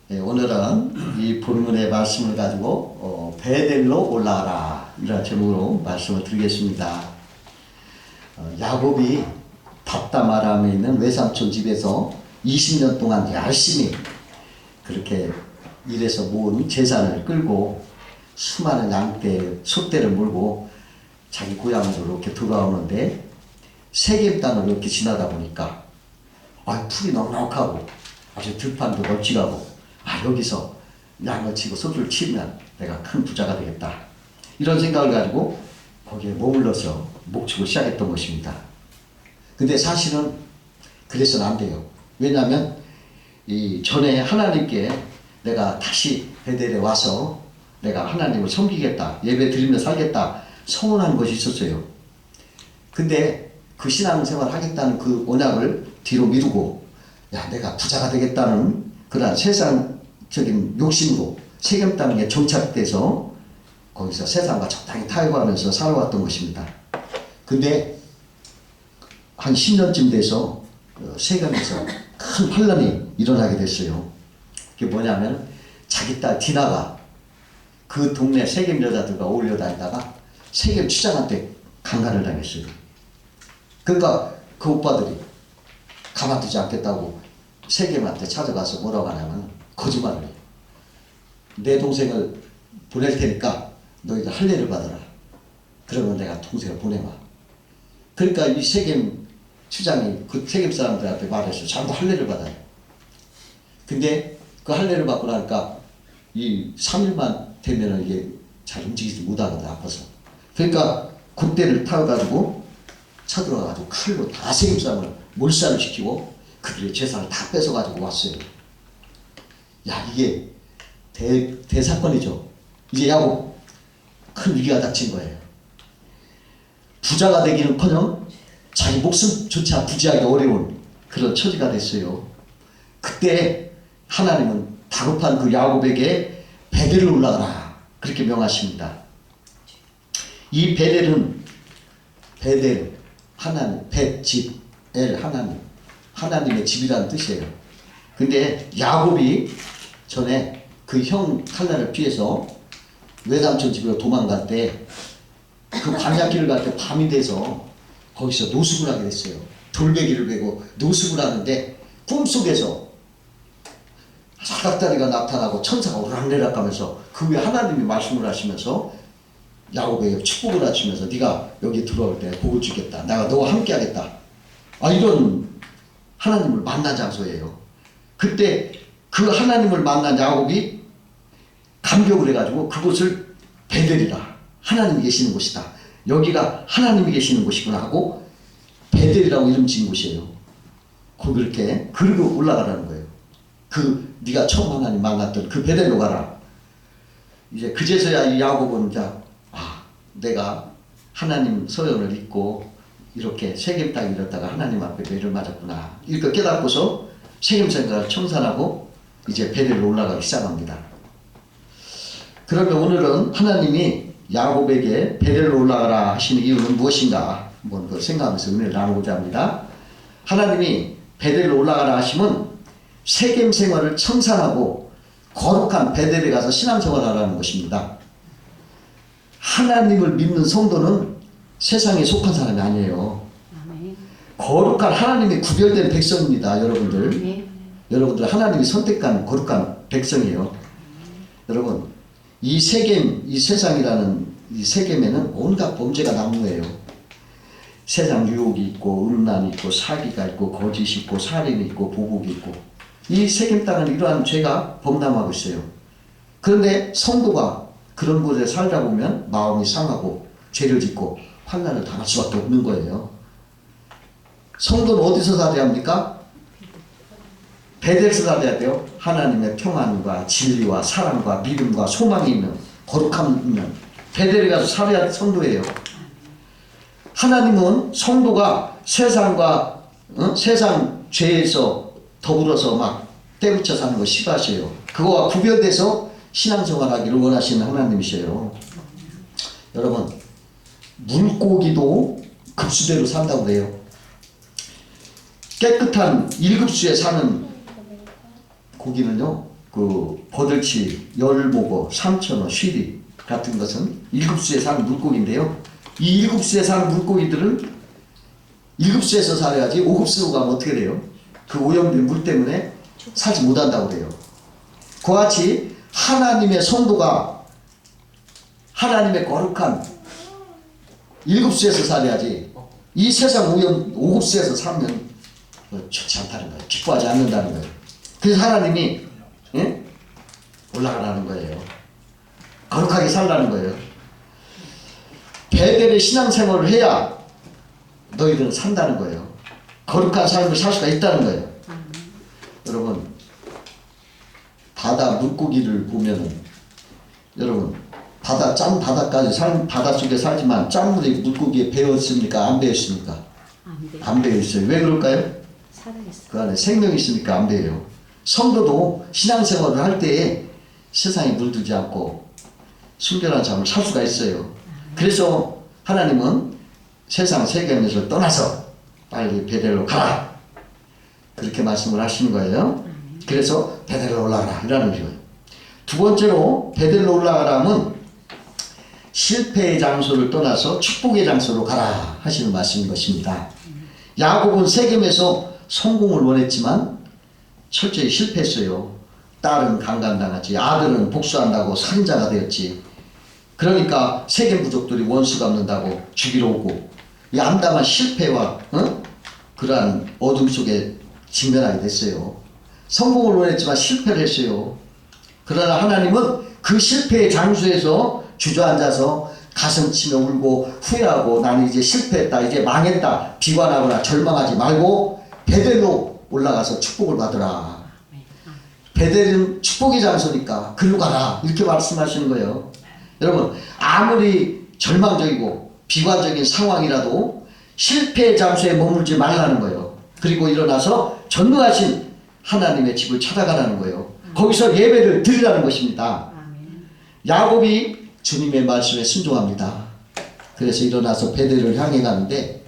오늘은 이 본문의 말씀을 가지고 베델로 올라가라 이런 제목으로 말씀을 드리겠습니다. 야곱이 답다마람에 있는 외삼촌 집에서 20년 동안 열심히 그렇게 일해서 모은 재산을 끌고 수많은 양떼, 소떼를 몰고 자기 고향으로 이렇게 돌아오는데 세겜 땅을 이렇게 지나다 보니까 풀이 넉넉하고 아주 들판도 널찍하고 여기서 양을 치고 소주를 치면 내가 큰 부자가 되겠다 이런 생각을 가지고 거기에 머물러서 목축을 시작했던 것입니다. 근데 사실은 그래서는 안 돼요. 왜냐하면 이 전에 하나님께 내가 다시 베델에 와서 내가 하나님을 섬기겠다, 예배 드리며 살겠다 서운한 것이 있었어요. 근데 그 신앙생활 하겠다는 그 언약을 뒤로 미루고 내가 부자가 되겠다는 그런 세상적인 욕심으로 세겜 땅에 정착돼서 거기서 세상과 적당히 타협하면서 살아왔던 것입니다. 근데 한 10년쯤 돼서 세겜에서 큰 환란이 일어나게 됐어요. 그게 뭐냐면 자기 딸 디나가 그 동네 세겜 여자들과 어울려 다니다가 세겜 추장한테 강간을 당했어요. 그러니까 그 오빠들이 가만두지 않겠다고 세겜한테 찾아가서 뭐라고 하냐면 거짓말을 해요. 내 동생을 보낼 테니까 너희들 할례를 받아라. 그러면 내가 동생을 보내마. 그러니까 이 세겜 추장이 그 세겜 사람들한테 말해서 전부 할례를 받아요. 근데 그 할례를 받고 나니까 이 3일만 되면은 이게 잘 움직이지 못하거든, 아파서. 그러니까 군대를 타가지고 쳐들어가가지고 칼로 다 세겜 사람을 몰살을 시키고 그들의 재산을 다 뺏어가지고 왔어요. 이게 대사건이죠. 이제 야곱 큰 위기가 닥친 거예요. 부자가 되기는커녕 자기 목숨조차 부지하기 어려운 그런 처지가 됐어요. 그때 하나님은 다급한 그 야곱에게 베델을 올라가라 그렇게 명하십니다. 이 베델은 베델 하나님, 벳집, 엘 하나님, 하나님의 집이라는 뜻이에요. 근데 야곱이 전에 그 형 칼날을 피해서 외삼촌 집으로 도망갈 때 그 광야길을 갈 때 밤이 돼서 거기서 노숙을 하게 됐어요. 돌베기를 베고 노숙을 하는데 꿈속에서 사각다리가 나타나고 천사가 오락내락하면서 그 위에 하나님이 말씀을 하시면서 야곱에게 축복을 하시면서 네가 여기 들어올 때 복을 주겠다. 내가 너와 함께 하겠다. 이런 하나님을 만난 장소예요. 그때 그 하나님을 만난 야곱이 감격을 해가지고 그곳을 베델이라 하나님이 계시는 곳이다. 여기가 하나님이 계시는 곳이구나 하고 베델이라고 이름 지은 곳이에요. 거기 이렇게 그리고 올라가라는 거예요. 네가 처음 하나님 만났던 그 베델로 가라. 이제 그제서야 이 야곱은 내가 하나님 서연을 잊고 이렇게 세겜 땅에 이렇다가 하나님 앞에 매를 맞았구나 이렇게 깨닫고서 세겜 생각을 청산하고 이제 베델로 올라가기 시작합니다. 그러면 오늘은 하나님이 야곱에게 베델로 올라가라 하시는 이유는 무엇인가 한번 생각하면서 은혜를 나누고자 합니다. 하나님이 베델로 올라가라 하시면 세겜 생활을 청산하고 거룩한 베델에 가서 신앙생활을 하라는 것입니다. 하나님을 믿는 성도는 세상에 속한 사람이 아니에요. 거룩한 하나님이 구별된 백성입니다. 여러분들. 여러분들 하나님이 선택한 거룩한 백성이에요. 여러분 이 세겜, 이 세상이라는 이 세겜에는 온갖 범죄가 난무해요. 세상 유혹이 있고 음란이 있고 사기가 있고 거짓이 있고 살인이 있고 보복이 있고 이 세겜 땅은 이러한 죄가 범람하고 있어요. 그런데 성도가 그런 곳에 살다 보면 마음이 상하고 죄를 짓고 환난을 당할 수밖에 없는 거예요. 성도는 어디서 살아야 합니까? 베델에서 살아야 돼요. 하나님의 평안과 진리와 사랑과 믿음과 소망이 있는 거룩함이 있는 베델에 가서 살아야 성도예요. 하나님은 성도가 세상과 세상 죄에서 더불어서 막 때붙여 사는 거 싫어하셔요. 그거와 구별돼서 신앙생활하기를 원하시는 하나님이셔요. 여러분 물고기도 급수대로 산다고 그래요. 깨끗한 1급수에 사는 고기는요 그 버들치, 열보고, 삼천어, 쉬리 같은 것은 일급수에 사는 물고기인데요. 이 일급수에 사는 물고기들은 일급수에서 살아야지 오급수로 가면 어떻게 돼요? 그 오염된 물 때문에 살지 못한다고 그래요. 그와 같이 하나님의 성도가 하나님의 거룩한 일급수에서 살아야지 이 세상 오염 오급수에서 살면 좋지 않다는 거예요. 기뻐하지 않는다는 거예요. 그래서 하나님이 올라가라는 거예요. 거룩하게 살라는 거예요. 베델의 신앙생활을 해야 너희들은 산다는 거예요. 거룩한 삶을 살 수가 있다는 거예요. 여러분 바다 물고기를 보면은 여러분 바다까지 바다 속에 살지만 짠물이 물고기에 배었습니까? 안 배었습니까? 안 배었어요. 왜 그럴까요? 살아있어. 그 안에 생명이 있으니까 안 배요. 성도도 신앙생활을 할 때에 세상에 물들지 않고 순결한 삶을 살 수가 있어요. 그래서 하나님은 세상 세계에서 떠나서 빨리 베델로 가라 그렇게 말씀을 하시는 거예요. 그래서 베델로 올라가라 이라는 거예요. 두 번째로 베델로 올라가라면 실패의 장소를 떠나서 축복의 장소로 가라 하시는 말씀인 것입니다. 야곱은 세겜에서 성공을 원했지만 철저히 실패했어요. 딸은 강간당했지, 아들은 복수한다고 살인자가 되었지. 그러니까 세겜 부족들이 원수 갚는다고 죽이러 오고 이 암담한 실패와 그러한 어둠 속에 직면하게 됐어요. 성공을 원했지만 실패를 했어요. 그러나 하나님은 그 실패의 장소에서 주저앉아서 가슴치며 울고 후회하고 나는 이제 실패했다, 이제 망했다 비관하거나 절망하지 말고 베델로 올라가서 축복을 받으라. 베델은 축복의 장소니까 글로 가라 이렇게 말씀하시는 거예요. 여러분 아무리 절망적이고 비관적인 상황이라도 실패의 장소에 머물지 말라는 거예요. 그리고 일어나서 전능하신 하나님의 집을 찾아가라는 거예요. 거기서 예배를 드리라는 것입니다. 야곱이 주님의 말씀에 순종합니다. 그래서 일어나서 베델을 향해 가는데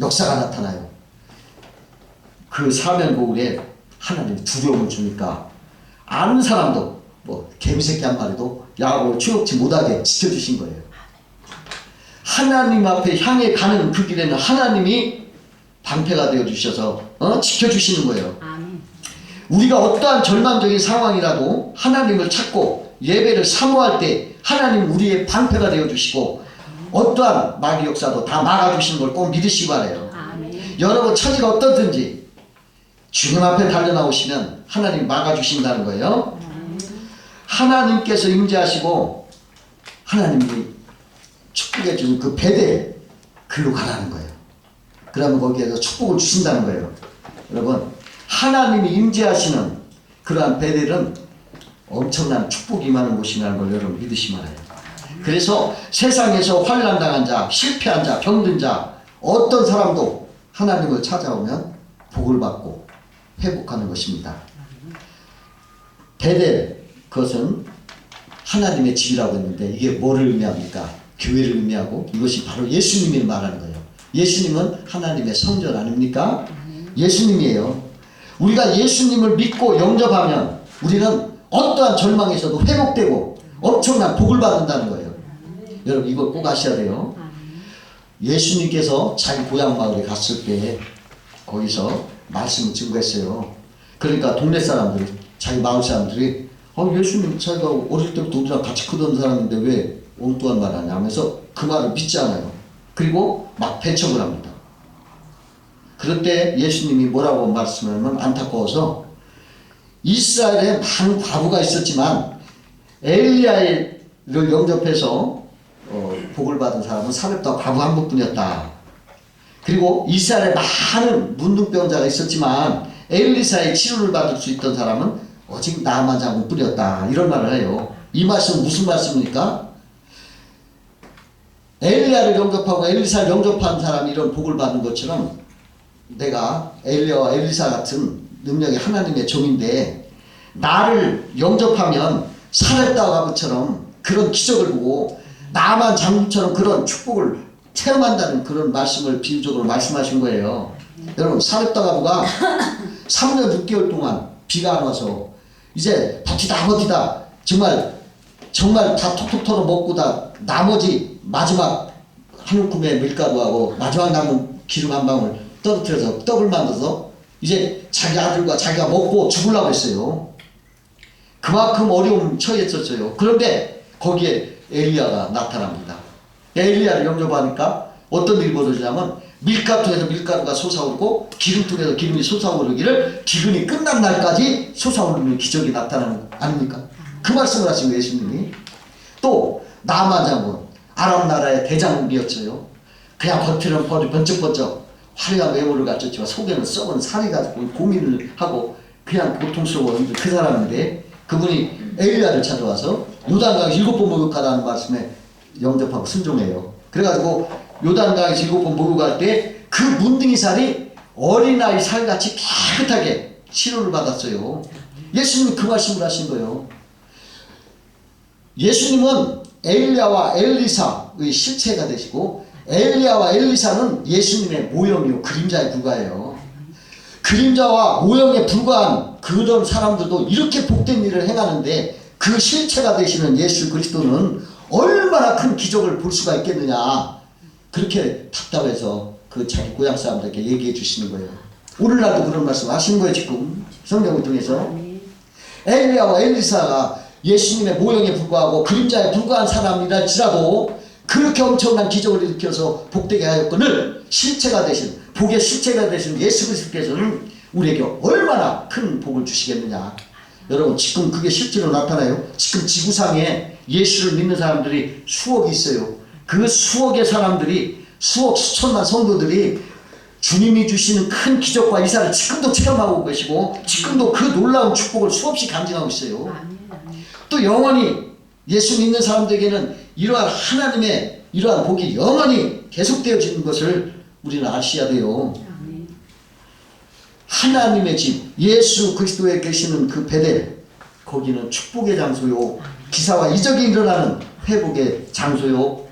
역사가 나타나요. 그 사면고울에 하나님이 두려움을 주니까 아는 사람도 뭐 개미새끼 한 마리도 야곱을 추격지 못하게 지켜주신 거예요. 하나님 앞에 향해 가는 그 길에는 하나님이 방패가 되어주셔서 지켜주시는 거예요. 우리가 어떠한 절망적인 상황이라도 하나님을 찾고 예배를 사모할 때 하나님 우리의 방패가 되어주시고 어떠한 마귀 역사도 다 막아주시는 걸 꼭 믿으시기 바라요. 여러분 처지가 어떻든지 주님 앞에 달려나오시면 하나님 막아주신다는 거예요. 하나님께서 임재하시고 하나님이 축복해 주신 그 베델 글로 가라는 거예요. 그러면 거기에서 축복을 주신다는 거예요. 여러분 하나님이 임재하시는 그러한 베델은 엄청난 축복이 임하는 곳이라는 걸 여러분 믿으시기 바라요. 그래서 세상에서 환난당한 자, 실패한 자, 병든 자 어떤 사람도 하나님을 찾아오면 복을 받고 회복하는 것입니다. 베델 그것은 하나님의 집이라고 했는데 이게 뭐를 의미합니까? 교회를 의미하고 이것이 바로 예수님을 말하는 거예요. 예수님은 하나님의 성전 아닙니까? 예수님이에요. 우리가 예수님을 믿고 영접하면 우리는 어떠한 절망에서도 회복되고 엄청난 복을 받는다는 거예요. 여러분 이걸 꼭 아셔야 돼요. 예수님께서 자기 고향 마을에 갔을 때 거기서 말씀을 증거했어요. 그러니까 동네 사람들이 자기 마을 사람들이 예수님 자기가 어릴 때부터 우리랑 같이 크던 사람인데 왜 엉뚱한 말 하냐 하면서 그 말을 믿지 않아요. 그리고 막 배척을 합니다. 그럴 때 예수님이 뭐라고 말씀하면 안타까워서 이스라엘에 많은 과부가 있었지만 엘리야를 영접해서 복을 받은 사람은 사렙과 과부 한 분뿐이었다. 그리고 이스라엘에 많은 문둥병자가 있었지만 엘리사의 치료를 받을 수 있던 사람은 오직 나만 장군뿐이었다. 이런 말을 해요. 이 말씀은 무슨 말씀입니까? 엘리야를 영접하고 엘리사를 영접한 사람이 이런 복을 받는 것처럼 내가 엘리야와 엘리사 같은 능력의 하나님의 종인데 나를 영접하면 사렙과 과부처럼 그런 기적을 보고 나만 장군처럼 그런 축복을 체험한다는 그런 말씀을 비유적으로 말씀하신 거예요. 여러분 사렙과 과부가 3년 6개월 동안 비가 안 와서 이제 버티다 정말 다 톡톡 털어 먹고 다 나머지 마지막 한 움큼의 밀가루하고 마지막 남은 기름 한 방울 떨어뜨려서 떡을 만들어서 이제 자기 아들과 자기가 먹고 죽으려고 했어요. 그만큼 어려움 처했었어요. 그런데 거기에 엘리야가 나타납니다. 엘리야를 영접하니까 어떤 일이 벌어지냐면 밀가루에서 밀가루가 솟아오르고 기름통에서 기름이 솟아오르기를 기름이 끝난 날까지 솟아오르는 기적이 나타나는 거 아닙니까? 그 말씀을 하신 거예요, 예수님이. 또 나만 장군 아람 나라의 대장이었어요. 그냥 겉으로는 번쩍번쩍 화려한 외모를 갖췄지만 속에는 썩은 살이 가지고 고민을 하고 그냥 고통스러운 그 사람인데 그분이 엘리야를 찾아와서 요단강에 7번 목욕하라는 말씀에 영접하고 순종해요. 그래가지고 요단강에서 7번 목욕할 때 그 문둥이 살이 어린아이 살같이 깨끗하게 치료를 받았어요. 예수님이 그 말씀을 하신 거예요. 예수님은 엘리야와 엘리사의 실체가 되시고 엘리야와 엘리사는 예수님의 모형이요 그림자에 불과해요. 그림자와 모형에 불과한 그런 사람들도 이렇게 복된 일을 행하는데 그 실체가 되시는 예수 그리스도는 얼마나 큰 기적을 볼 수가 있겠느냐, 그렇게 답답해서 그 자기 고향 사람들에게 얘기해 주시는 거예요. 오늘날도 그런 말씀 하시는 거예요. 지금 성경을 통해서 엘리야와 엘리사가 예수님의 모형에 불과하고 그림자에 불과한 사람이랄지라도 그렇게 엄청난 기적을 일으켜서 복되게 하였거늘 실체가 되신 복의 실체가 되신 예수 그리스도께서는 우리에게 얼마나 큰 복을 주시겠느냐. 여러분 지금 그게 실제로 나타나요. 지금 지구상에 예수를 믿는 사람들이 수억이 있어요. 그 수억의 사람들이 수억 수천만 성도들이 주님이 주시는 큰 기적과 이사를 지금도 체험하고 계시고 지금도 그 놀라운 축복을 수없이 간증하고 있어요. 또 영원히 예수 믿는 사람들에게는 이러한 하나님의 이러한 복이 영원히 계속되어지는 것을 우리는 아셔야 돼요. 하나님의 집 예수 그리스도에 계시는 그 베델, 거기는 축복의 장소요 기사와 이적이 일어나는 회복의 장소요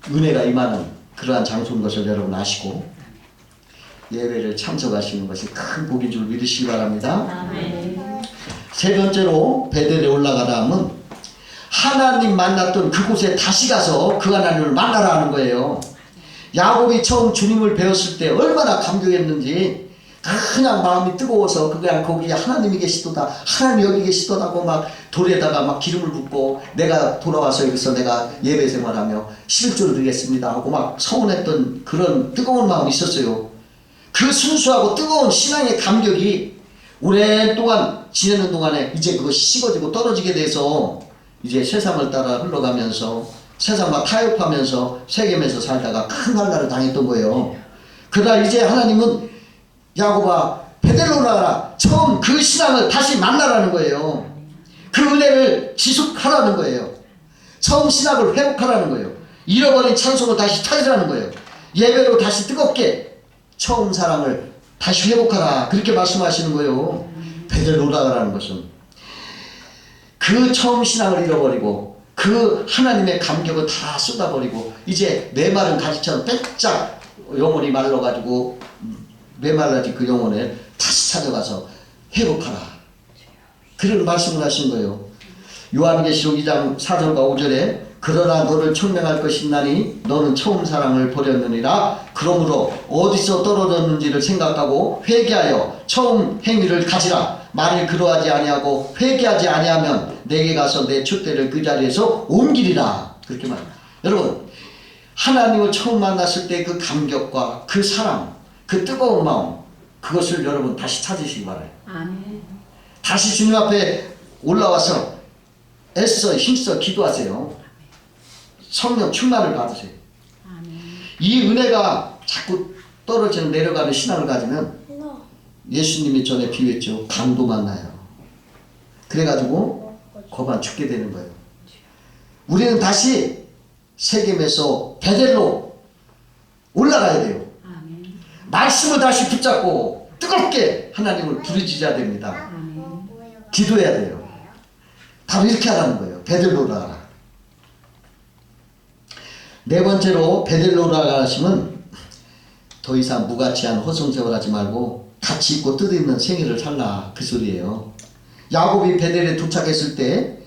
은혜가 임하는 그러한 장소인 것을 여러분 아시고 예배를 참석하시는 것이 큰 복인 줄 믿으시기 바랍니다. 세 번째로 베델에 올라가다 하면 하나님 만났던 그곳에 다시 가서 그 하나님을 만나라 하는 거예요. 야곱이 처음 주님을 배웠을 때 얼마나 감격했는지 그냥 마음이 뜨거워서 그냥 거기 하나님이 계시도다 하나님 여기 계시도다고 막 돌에다가 막 기름을 붓고 내가 돌아와서 여기서 내가 예배 생활하며 11조를 드리겠습니다 하고 막 서운했던 그런 뜨거운 마음이 있었어요. 그 순수하고 뜨거운 신앙의 감격이 오랫동안 지내는 동안에 이제 그것이 식어지고 떨어지게 돼서 이제 세상을 따라 흘러가면서 세상과 타협하면서 세겜에서 살다가 큰 환난을 당했던 거예요. 그러나 이제 하나님은 야곱아 베델로 나가라, 처음 그 신앙을 다시 만나라는 거예요. 그 은혜를 지속하라는 거예요. 처음 신앙을 회복하라는 거예요. 잃어버린 찬송을 다시 찾으라는 거예요. 예배로 다시 뜨겁게 처음 사랑을 다시 회복하라, 그렇게 말씀하시는 거예요. 베델로 나가라는 것은 그 처음 신앙을 잃어버리고 그 하나님의 감격을 다 쏟아버리고 이제 메마른 가지처럼 빼짝 영혼이 말라가지고 메말라진 그 영혼을 다시 찾아가서 회복하라, 그런 말씀을 하신 거예요. 요한계시록 2장 4절과 5절에 그러나 너를 청명할 것이 있나니 너는 처음 사랑을 버렸느니라. 그러므로 어디서 떨어졌는지를 생각하고 회개하여 처음 행위를 가지라. 만일 그러하지 아니하고 회개하지 아니하면 내게 가서 내 촛대를 그 자리에서 옮기리라, 그렇게 말합니다. 여러분 하나님을 처음 만났을 때 그 감격과 그 사랑, 그 뜨거운 마음, 그것을 여러분 다시 찾으시기 바라요. 아멘. 다시 주님 앞에 올라와서 애써 힘써 기도하세요. 성령 충만을 받으세요. 아멘. 이 은혜가 자꾸 떨어지는 내려가는 신앙을 가지면 예수님이 전에 비유했죠. 강도 만나요. 그래가지고 거반 죽게 되는 거예요. 우리는 다시 세겜에서 베델로 올라가야 돼요. 아멘. 말씀을 다시 붙잡고 뜨겁게 하나님을 부르짖어야 됩니다. 아멘. 기도해야 돼요. 바로 이렇게 하라는 거예요. 베델로 올라가라. 네 번째로 베델로 올라가시면 더 이상 무가치한 허송세월 하지 말고 가치 있고 뜻있는 생애를 살라, 그 소리예요. 야곱이 베델에 도착했을 때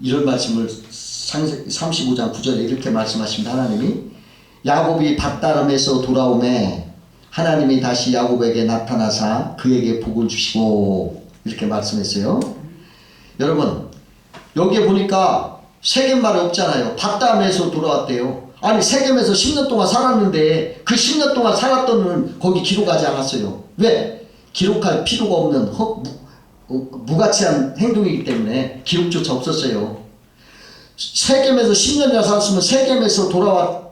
이런 말씀을 35장 9절에 이렇게 말씀하십니다. 하나님이 야곱이 밧다람에서 돌아오매 하나님이 다시 야곱에게 나타나사 그에게 복을 주시고 이렇게 말씀했어요. 여러분 여기에 보니까 세겜 말이 없잖아요. 밧다람에서 돌아왔대요. 아니 세겜에서 10년 동안 살았는데 그 10년 동안 살았던 는 거기 기록하지 않았어요. 왜? 기록할 필요가 없는 무가치한 행동이기 때문에 기록조차 없었어요. 세겜에서 10년이나 살았으면 세겜에서 돌아왔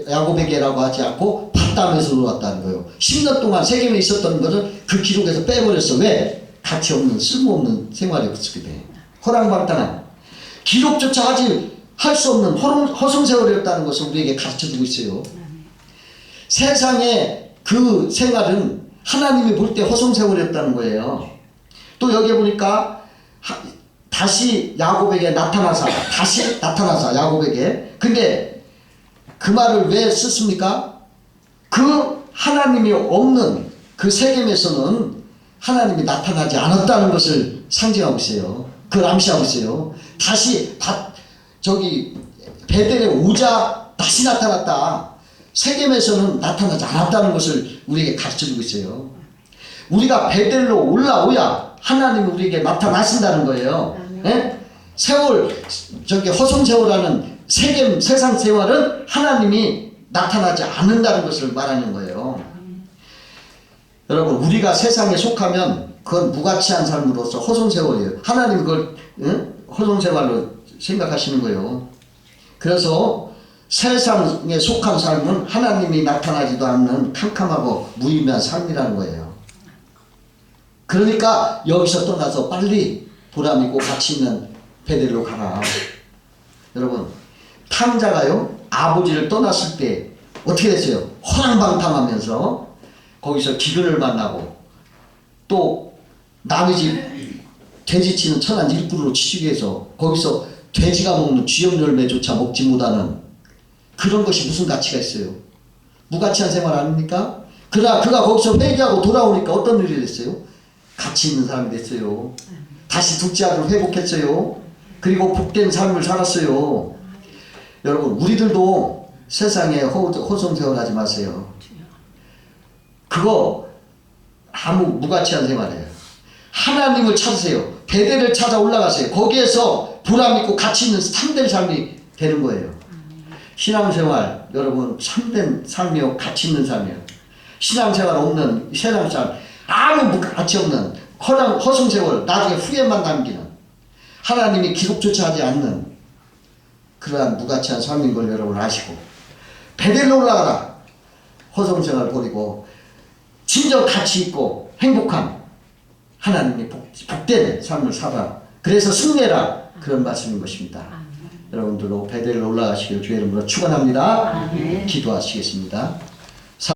야곱에게라고 하지 않고 밧다람에서 돌아왔다는 거예요. 10년 동안 세겜에 있었던 것을 그 기록에서 빼버렸어. 왜? 가치 없는 쓸모없는 생활이었기 때문에. 허랑방탕한 기록조차 할 수 없는 허송세월이었다는 것을 우리에게 가르쳐주고 있어요. 세상의 그 생활은 하나님이 볼 때 허송세월이었다는 거예요. 또 여기에 보니까 다시 야곱에게 나타나사 야곱에게. 근데 그 말을 왜 썼습니까? 그 하나님이 없는 그 세겜에서는 하나님이 나타나지 않았다는 것을 상징하고 있어요. 그걸 암시하고 있어요. 다시 저기 베델에 오자 다시 나타났다. 세겜에서는 나타나지 않았다는 것을 우리에게 가르쳐주고 있어요. 우리가 베델로 올라오야 하나님이 우리에게 나타나신다는 거예요. 예? 저기 허송세월하는 세상 생활은 하나님이 나타나지 않는다는 것을 말하는 거예요. 여러분 우리가 세상에 속하면 그건 무가치한 삶으로서 허송세월이에요. 하나님이 그걸 허송세월로 생각하시는 거예요. 그래서 세상에 속한 삶은 하나님이 나타나지도 않는 캄캄하고 무의미한 삶이라는 거예요. 그러니까 여기서 떠나서 빨리 보람있고 가치 있는 베델로 가라. 여러분 탕자가요 아버지를 떠났을 때 어떻게 됐어요? 허랑방탕하면서 거기서 기근을 만나고 또 남의 집 돼지치는 천한 일꾼으로 치기 위해서 거기서 돼지가 먹는 쥐염 열매조차 먹지 못하는 그런 것이 무슨 가치가 있어요? 무가치한 생활 아닙니까? 그러나 그가 거기서 회개하고 돌아오니까 어떤 일이 됐어요? 가치 있는 사람이 됐어요. 다시 둘째 아들을 회복했어요. 그리고 복된 삶을 살았어요. 여러분 우리들도 세상에 허송세월 하지 마세요. 그거 아무 무가치한 생활이에요. 하나님을 찾으세요. 베델을 찾아 올라가세요. 거기에서 보람있고 가치 있는 참된 삶이 되는 거예요. 신앙생활 여러분 참된 삶이요 가치 있는 삶이에요. 신앙생활 없는 세상 삶 아무 가치 없는 허송세월 나중에 후회만 남기는 하나님이 기록조차 하지 않는 그러한 무가치한 삶인 걸 여러분 아시고 베델로 올라가라. 허송생활 버리고 진정 가치 있고 행복한 하나님이 복된 삶을 살아. 그래서 승리해라. 그런 말씀인 것입니다. 여러분들도 베델로 올라가시길 주의 이름으로 축원합니다. 기도하시겠습니다.